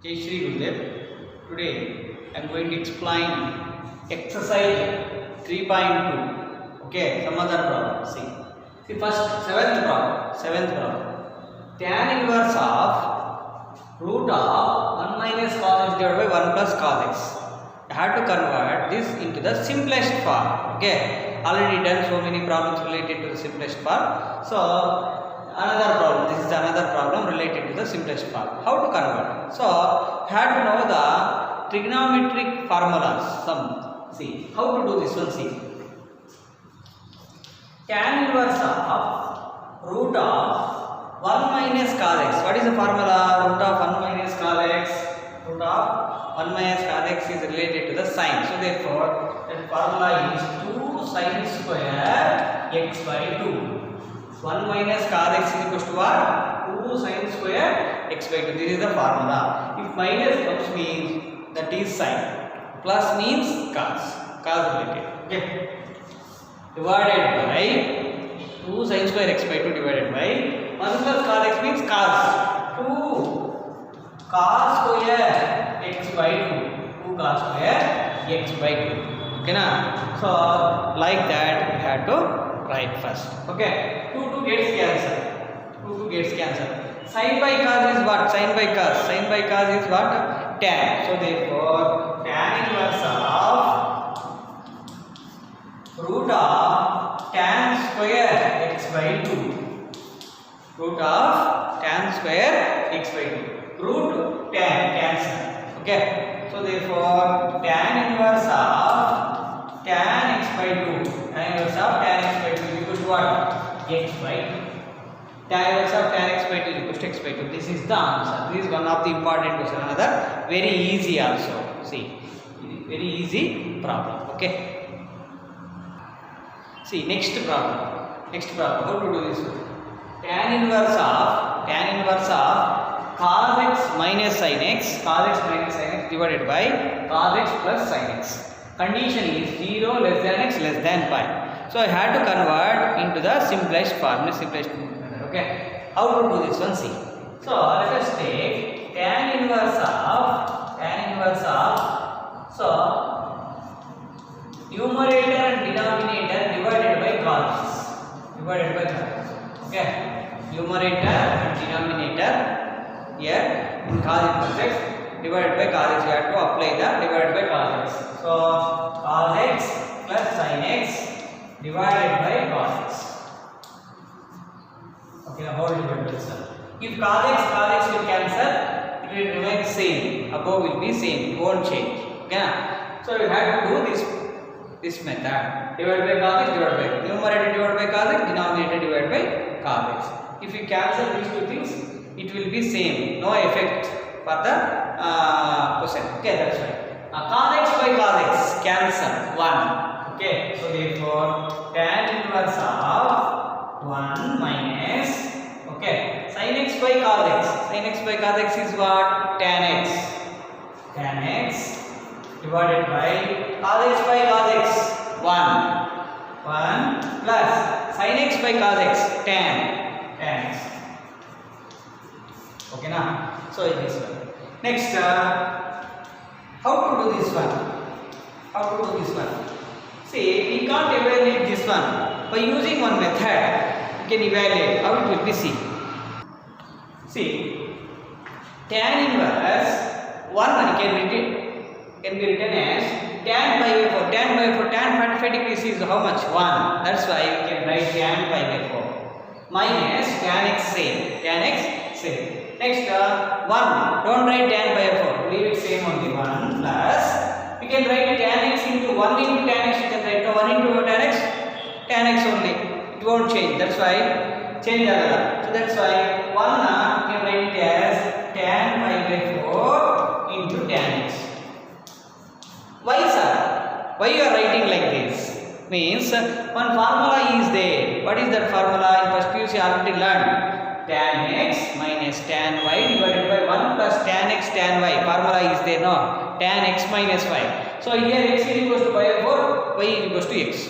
Hey Shri Gurudev, today I am going to explain exercise 3.2. Okay, some other problem. See first seventh problem. Tan inverse of root of 1 minus cos x divided by 1 plus cos x. I have to convert this into the simplest form. Okay, already done so many problems related to the simplest form. So another problem, this is another problem related to the simplest form. How to convert? So have to know the trigonometric formulas. See how to do this one. See, tan inverse of root of 1 minus cos x. What is the formula? Root of 1 minus cos x. Root of 1 minus cos x is related to the sine. So therefore that formula is 2 sine square x by 2. 1 minus cos x is equal to what? 2 sine square x by 2. This is the formula. If minus comes means that is sine. Plus means cos. Cos related. Okay. Divided by 2 sine square x by 2 divided by 1 plus cos x means cos. 2 cos square x by 2. 2 cos square x by 2. Okay na? So like that we have to write first. Okay. 2 gets cancelled. 2 gets cancelled. Sin by cos is what? Sin by cos. Sin by cos is what? Tan. So therefore tan inverse of root of tan square x by 2. Root of tan square x by 2. Root tan cancel. Okay. So therefore tan inverse of tan x by 2. Tan inverse of tan x by 2 is equal to what? X by 2. Tan inverse of tan x by 2 is equal to x by 2. This is the answer. This is one of the important question. Another very easy also. See, very easy problem. Okay. See next problem. How to do this one? Tan inverse of cos x minus sin x. Cos x minus sin x divided by cos x plus sin x. Condition is 0 less than x less than pi. So I had to convert into the simplest form. Okay. How to do this one? See. So let us take tan inverse of so numerator and denominator divided by cos. Okay. Numerator and denominator here in cos inverse x divided by cos x. You have to apply the divided by cos x. So cos x plus sin x divided by cos x. Okay, how will you do this? If cos x will cancel, it will remain same. Above will be same. It won't change. Okay. So you have to do this method. Divided by cos x divided by numerator divided by cos x, denominator divided by cos x. If you cancel these two things, it will be same. No effect for the question. Okay, that's right. Cos x by cos x cancel 1. Okay, so therefore tan inverse of 1 minus sin x by cos x. Sin x by cos x is what? Tan x divided by cos x by cos x 1 plus sin x by cos x tan x. Okay na? So this one. Next how to do this one? See, we can't evaluate this one by using one method. We can evaluate how it will be seen. See, tan inverse 1 can be written as tan pi by 4. Tan 45 degrees is how much? 1. That's why we can write tan pi by 4 minus tan x same. Next 1. Don't write tan by 4. Leave it same only. 1 plus we can write tan x into 1 into tan x. You can write 1 into tan x only. It won't change. That's why change agala. So that's why 1 you can write it as tan pi by 4 into tan x. Why sir? Why you are writing like this? Means one formula is there. What is that formula? In first PUC you already learned. Tan x minus tan y divided by 1 plus tan x tan y. Formula is there, no? Tan x minus y. So here x is equals to pi by 4, y is equals to x.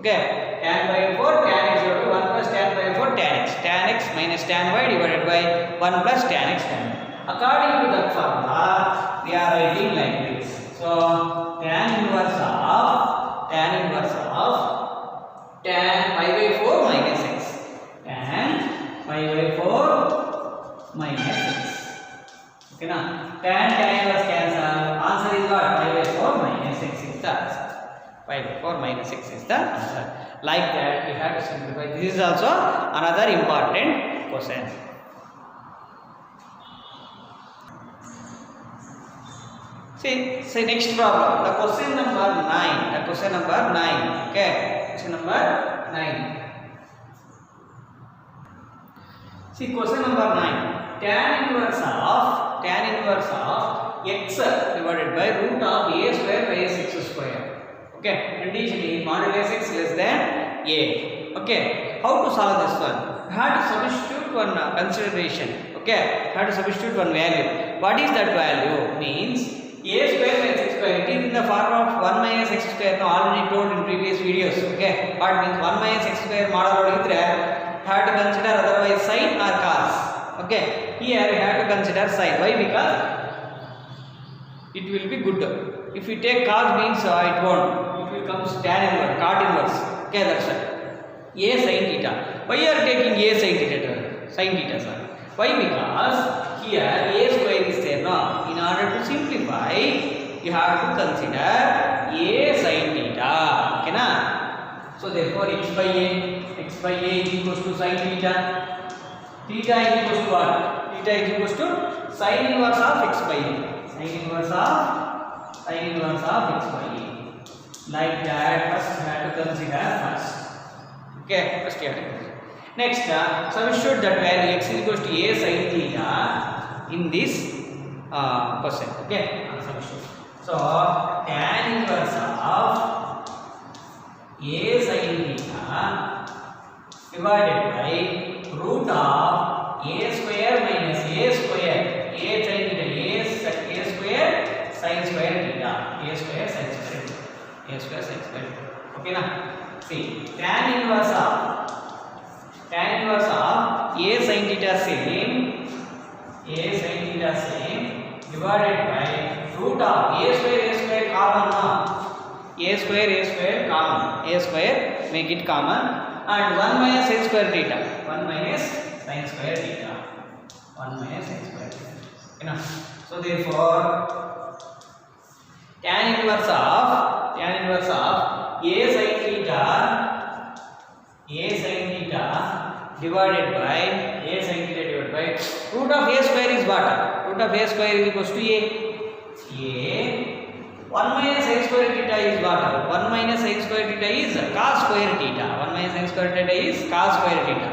Okay. Tan pi by 4, tan x equal to 1 plus tan pi by 4, tan x. Tan x minus tan y divided by 1 plus tan x tan y. According to that formula, are writing like this. So tan inverse of tan pi by 4 minus x. Tan pi by 4 minus x. Okay na? Tan inverse cancel. Answer is what? Pi by 4 minus x is the answer. Pi by 4 minus x is the answer. Like that you have to simplify. This is also another important question. See next problem. The question number 9. The question number 9. Okay. Question number 9. See question number 9. Tan inverse of x divided by root of a square by x square. Okay. Condition is modulus x less than a. Okay. How to solve this one? We have to substitute one consideration. Okay. We have to substitute one value. What is that value? Means a square minus x square. It is in the form of 1 minus x square. Now already told in previous videos. Okay. What means 1 minus x square model have to consider otherwise sin or cos. Okay. Here we have to consider sin. Why? Because it will be good. If you take cos means it won't. It will come tan inverse, cot inverse. Okay, that's right. A sin theta. Why you are taking a sin theta? Sin theta, sir. Why? Because here a square is there now. In order to simplify, you have to consider a sin theta. Okay, na? So therefore, x by a is equals to sin theta. Theta is equals to what? Theta is equals to sin inverse of x by a. Sin inverse of x by a. Like that, first you have to consider first. Okay, first you have to consider. Next, substitute that value x is equals to a sin theta in this question. Okay, substitute. So tan inverse of a sin theta divided by root of a square minus a square. A sin theta, a square sin square theta. A square sin square theta. A square sin square theta. Okay na? See, tan inverse of a sin theta same divided by root of a square common now. A square common. A square make it common and 1 minus sin square theta. 1 minus sin square theta. 1 minus sin square theta. Okay na? So therefore tan inverse of a sin theta divided by root of a square is what? Root of a square is equals to a. 1 minus sin square theta is what? 1 minus sin square theta is cos square theta. 1 minus sin square theta is cos square theta.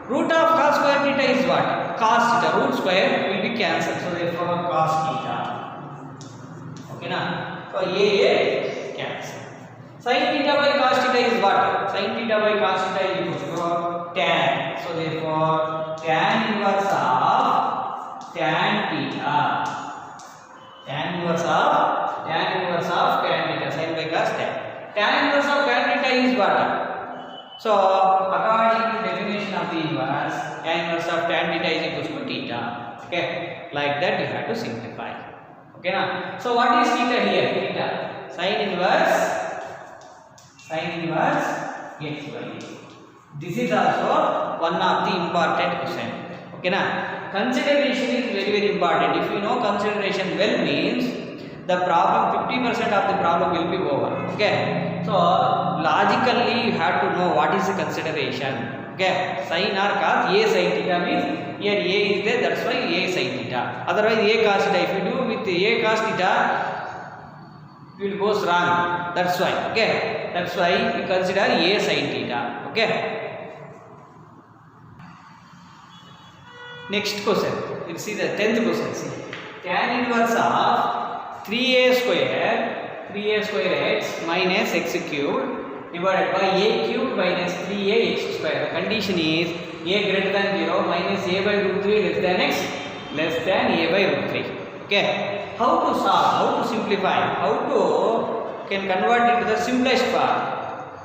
Root of cos square theta is what? Cos theta. Root square will be cancelled. So therefore cos theta. Okay na? So a cancel. Sin theta by cos theta is what? Sin theta by cos theta is equals to tan. So therefore tan inverse of tan theta. Tan inverse of tan theta. Sin by cos tan. Tan inverse of tan theta is what? So according to definition of the inverse, tan inverse of tan theta is equals to theta. Okay, like that you have to simplify. Okay na? So what is theta here? Theta sin inverse x by a. This is also one of the important question. Okay na? Consideration is very important. If you know consideration well means the problem 50% of the problem will be over. Okay, so logically you have to know what is the consideration. Okay, sin or cos. A sin theta means here a is there, that's why a sin theta. Otherwise a cos theta, if you do with a cos theta it will goes wrong. That's why. Okay, that's why you consider a sin theta. Okay, next question, we'll see the 10th question. See, tan inverse of 3a square x minus x cubed divided by a cubed minus 3a x square. The condition is a greater than 0 minus a by root 3 less than x less than a by root 3. Okay, how to solve, how to simplify, how to can convert it to the simplest form.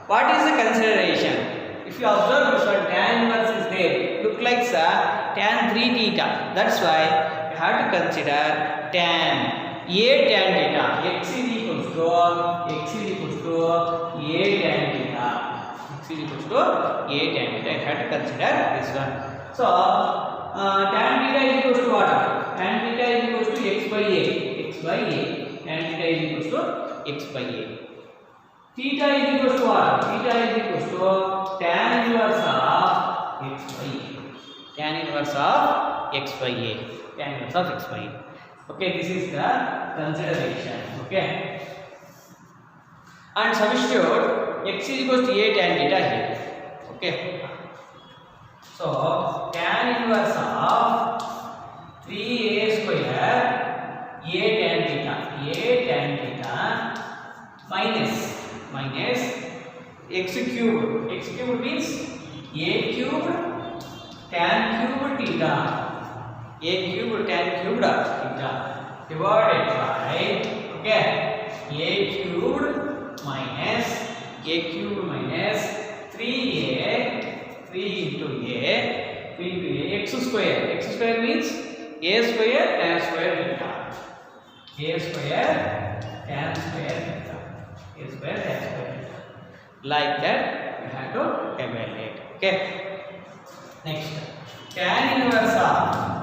What is the consideration? If you observe this one, tan inverse is there, look like tan 3 theta. That's why you have to consider tan a tan theta. X is equals to a tan theta. X is equals to a tan theta. You have to consider this one. So tan theta is equals to what? Tan theta is equals to x by a. Tan theta is equals to x by a. Theta is equals to what? Theta is equals to tan inverse of x by a. Tan inverse of x by a. Tan inverse of x by a. Okay, this is the consideration. Okay, and substitute x is equals to a tan theta here. Okay, so tan inverse of 3a square a tan theta minus x cubed. X cubed means a cubed tan cubed theta. A cubed tan cubed theta divided by, okay, a cubed minus 3a 3 into a x square. X square means a square tan square theta. A square tan square theta. A square tan square theta. Like that you have to evaluate. Okay. Next, tan inverse of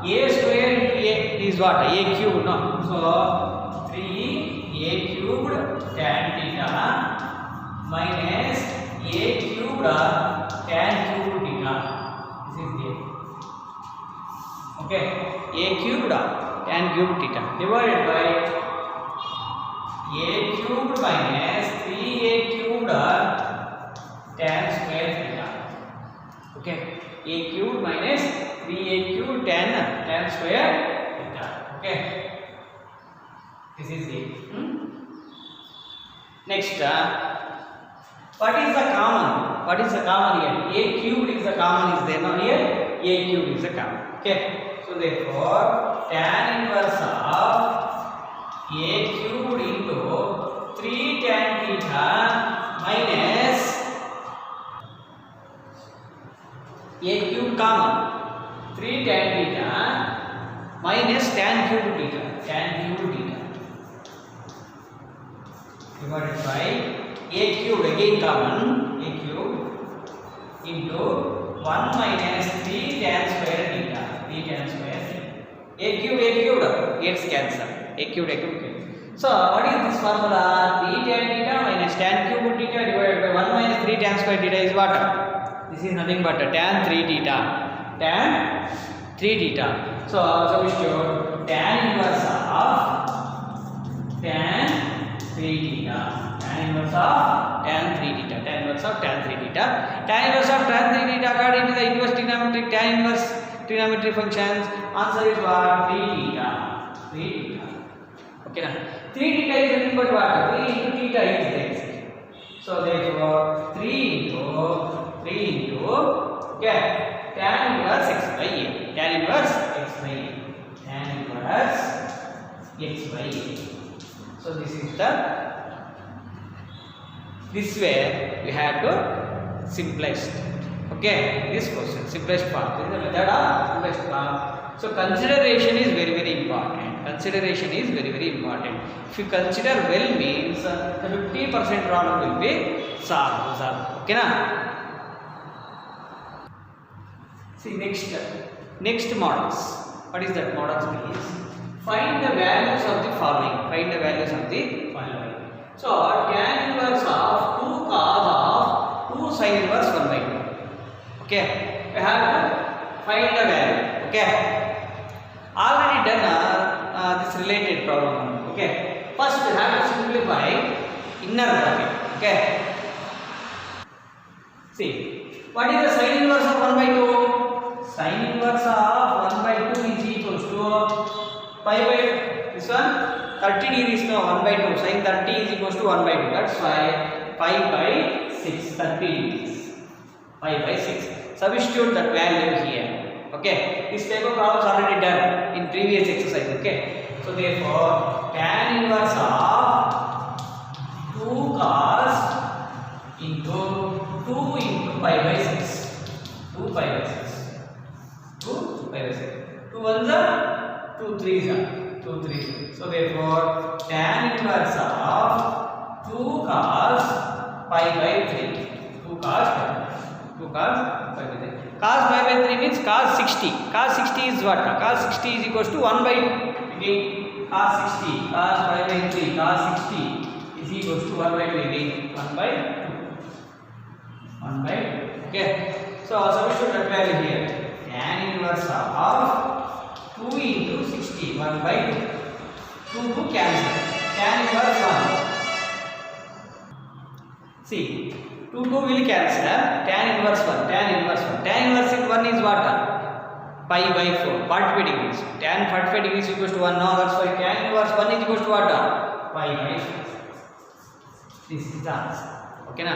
a square into a is what? A cube, no? So 3a cubed tan theta minus a cubed tan cubed theta. This is a. Okay, a cubed tan cubed theta divided by a cubed minus 3a cubed tan square theta. Okay, a cubed minus 3a cubed tan square theta. Okay, this is it. Next, what is the common here? A cubed is the common, is there? Now here a cubed is the common. Okay, so therefore tan inverse of a cubed into 3 tan theta minus a cube common 3 tan theta minus tan cube theta divided by a cube, again common, a cube into 1 minus 3 tan square theta. A cube gets cancelled. A cube cancel. So what is this formula? 3 tan theta minus tan cube theta divided by 1 minus 3 tan square theta is what? This is nothing but tan 3 theta. So substitute tan inverse of tan 3 theta. Tan inverse of tan 3 theta. Tan inverse of tan 3 theta according to the inverse trigonometric tan inverse trigonometric functions. Answer is what? 3 theta. Okay, now 3 theta is nothing but what? 3 into theta is there. So therefore 3 into okay, tan inverse x by a. So this way you have to simplest. Okay, this question simplest form. This is the method of simplest form. So consideration is very important. If you consider well means the 50% problem will be solved. Okay na? See next models. What is that models please? Find the values of the following. So tan inverse of 2 cos of 2 sin inverse 1 by 2. Okay, we have to find the value. Okay, already done this related problem. Okay, first we have to simplify inner bracket. Okay, see what is the sin inverse of 1 by 2? Sin inverse of 1 by 2 is equals to pi by this one 30 degrees. No, 1 by 2 sin 30 is equals to 1 by 2. That's why pi by 6 30 degrees. Pi by 6. Substitute that value here. Okay, this type of problem is already done in previous exercise. Okay, so therefore tan inverse of 2 cos into 2 into pi by 6. 2 pi by 6. 2 2 ones are 2 threes are 2 threes. So therefore tan inverse of 2 cos pi by 3. 2 cos pi by 3. Cos pi by 3 means cos 60. Cos 60 is what? Cos 60 is equals to 1 by 2. Again cos 60, cos pi by 3, cos 60 is equals to 1 by 2 again. 1 by 2. 1 by 2. Okay. So substitute that value here. Tan inverse of 2 into 60. 1 by 2. 2 to cancel. Tan inverse 1. See. 2 will cancel. Tan inverse 1. Tan inverse 1. Tan inverse 1 is what? Pi by 4. 45 degrees. Tan 45 degrees equals to 1. Now that's why tan inverse 1 is equals to what? Pi by 4. This is the answer. Okay na?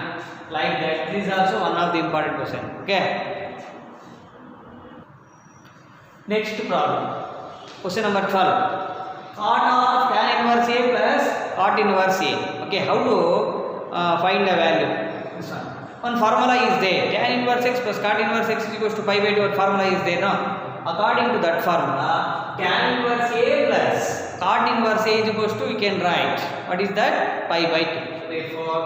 Like that. This is also one of the important question. Okay. Next problem. Question number 12. Cot of tan inverse A plus cot inverse A. Okay. How to find the value? This one. One formula is there. Tan inverse x plus cot inverse x is equals to pi by 2. What formula is there? No. According to that formula, tan inverse A plus cot inverse A is equals to, we can write. What is that? Pi by 2. So therefore,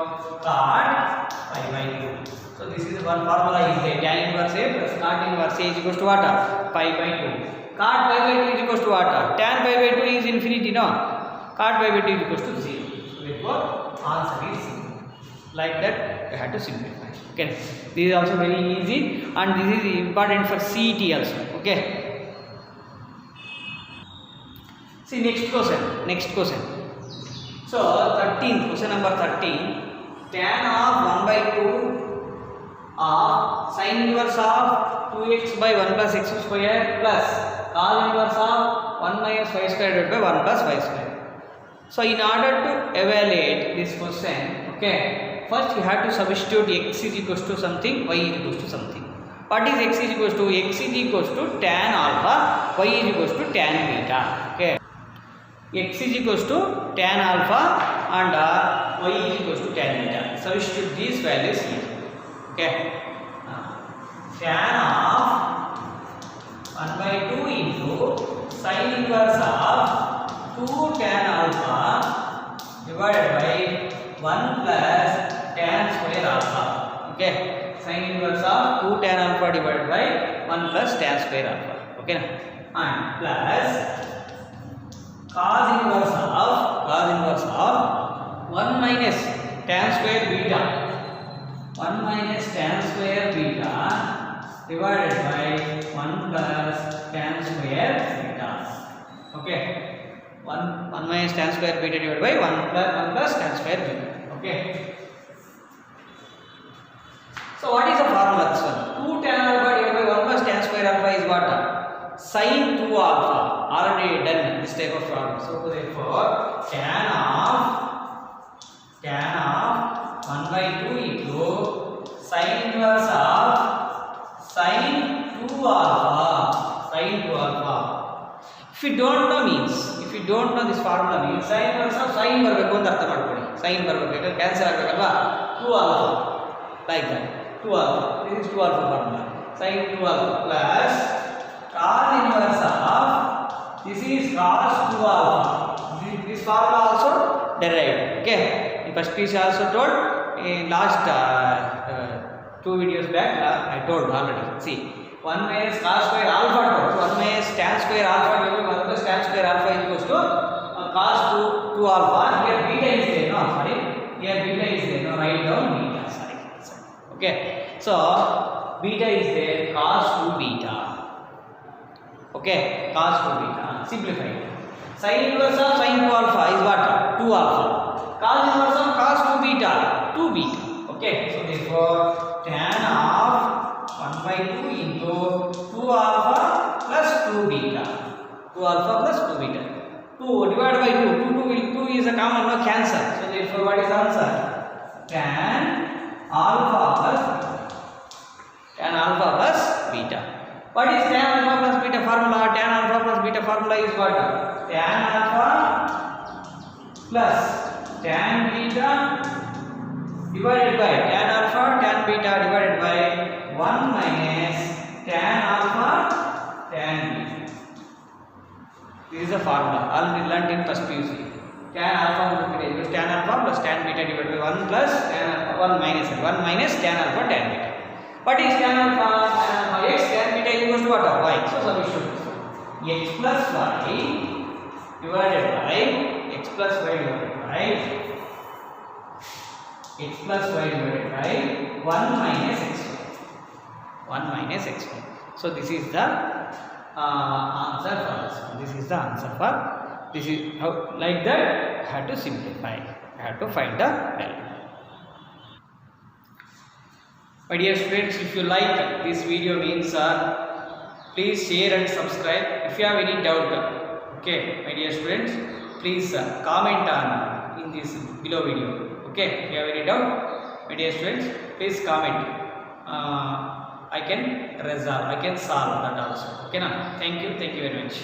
cot pi by 2. So this is one formula is there. Tan inverse A plus cot inverse A is equals to what? Pi by 2. Cot pi by 2 is equals to what? Tan pi by 2 is infinity, no? Cot pi by 2 is equals to 0. So therefore, answer is 0. Like that, you have to simplify. Okay. This is also very easy and this is important for CET also. Okay. See next question. Next question. So 13th question number 13. Tan of 1 by 2 of sin inverse of 2x by 1 plus x square plus cos inverse of 1 minus y square divided by 1 plus y square. So in order to evaluate this question, okay, first we have to substitute x is equals to something, y is equals to something. What is x is equals to? X is equals to tan alpha, y is equals to tan beta. Okay. X is equals to tan alpha and y is equals to tan beta. Substitute these values here. Okay. Tan of 1 by 2 into sin inverse of 2 tan alpha divided by 1 plus tan square alpha. Okay. Sin inverse of 2 tan alpha divided by 1 plus tan square alpha. Okay. And plus cos inverse of 1 minus tan square beta. 1 minus tan square beta divided by 1 plus tan square beta. Okay. 1 minus tan square beta divided by 1 plus tan square beta. Okay. So what is the formula this one? 2 tan alpha divided by 1 plus tan square alpha is what? Sin 2 alpha. Already done this type of problem. So therefore tan of 1 by 2 into sin inverse of sin 2 alpha. Sin 2 alpha. If you don't know means, if you don't know this formula means sin inverse of sin ಬರಬೇಕು ಅಂತ ಅರ್ಥ ಮಾಡ್ಕೊಳ್ಳಿ. sin ಬರಬೇಕು cancel ಆಗಬೇಕಲ್ವಾ? 2 alpha like that. 2 alpha. This is 2 alpha formula. Sin 2 alpha plus cos inverse of, this is cos 2 alpha. This formula also derived. Okay. In first piece I also told. In last 2 videos back I told already. See, 1 minus cos square alpha told. 1 minus tan square alpha divided by 1 plus tan square alpha is equals to cos 2 alpha. Here beta is there. No, sorry. Here beta is there. No, write down beta. Sorry. Okay. So beta is there. Cos 2 beta. Okay. Cos 2 beta. Simplify. Sin inverse of sin 2 alpha is what? 2 alpha. Cos inverse of cos 2 beta. 2 beta. Okay. So therefore tan of 1 by 2 into 2 alpha plus 2 beta. 2 alpha plus 2 beta. 2 divided by 2. 2 is a common, no cancel. So therefore what is the answer? Tan alpha plus beta. What is tan alpha plus beta formula? Tan alpha plus beta formula is what? Tan alpha plus tan beta divided by tan alpha tan beta divided by 1 minus tan alpha tan beta. This is the formula already learnt in first PUC. Tan alpha multiplied tan alpha plus tan beta divided by 1 plus tan alpha 1 minus tan alpha tan beta. What is tan alpha? Tan alpha x, tan beta is equals to what? Y. So solution x plus y divided by x plus y divided by x plus y divided by 1 minus xy. 1 minus xy. So this is the answer for this one. This is the answer for this is how, like that I have to simplify. I have to find the value. My dear students, if you like this video means please share and subscribe. If you have any doubt, okay, my dear students, please comment on in this below video. Okay, if you have any doubt, my dear students, please comment. I can resolve, I can solve that also. Okay, now thank you very much.